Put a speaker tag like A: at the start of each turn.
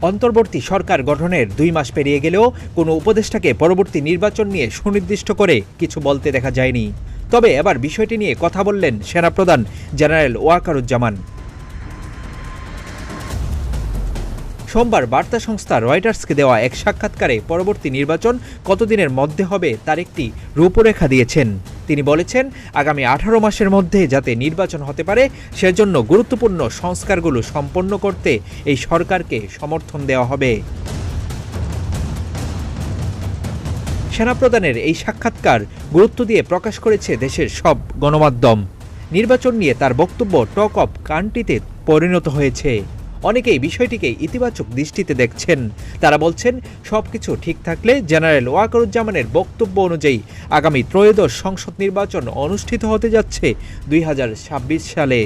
A: অন্তর্বর্তী সরকার গঠনের 2 মাস পেরিয়ে গেলেও কোনো উপদেষ্টাকে পরবর্তী নির্বাচন নিয়ে সুনির্দিষ্ট করে কিছু বলতে দেখা যায়নি। তবে এবার বিষয়টি নিয়ে কথা বললেন সেনাপ্রধান জেনারেল ওয়াকারুজ্জামান। সোমবার বার্তা সংস্থা রয়টার্সকে দেওয়া এক সাক্ষাৎকারে পরবর্তী নির্বাচন কতদিনের মধ্যে হবে তার একটি রূপরেখা দিয়েছেন। তিনি বলেছেন, আগামী 18 মাসের মধ্যে যাতে নির্বাচন হতে পারে সেজন্য গুরুত্বপূর্ণ সংস্কারগুলো সম্পন্ন করতে এই সরকারকে সমর্থন দেওয়া হবে। সেনাপ্রধানের এই সাক্ষাৎকার গুরুত্ব দিয়ে প্রকাশ করেছে দেশের সব গণমাধ্যম। নির্বাচন নিয়ে তার বক্তব্য টক অফ কান্ট্রিতে পরিণত হয়েছে। অনেকেই বিষয়টিকে ইতিবাচক দৃষ্টিতে দেখছেন। তারা বলছেন, সবকিছু ঠিক থাকলে জেনারেল ওয়াকারুজ্জামানের বক্তব্য অনুযায়ী আগামী ত্রয়োদশ সংসদ নির্বাচন অনুষ্ঠিত হতে যাচ্ছে 2026 সালে।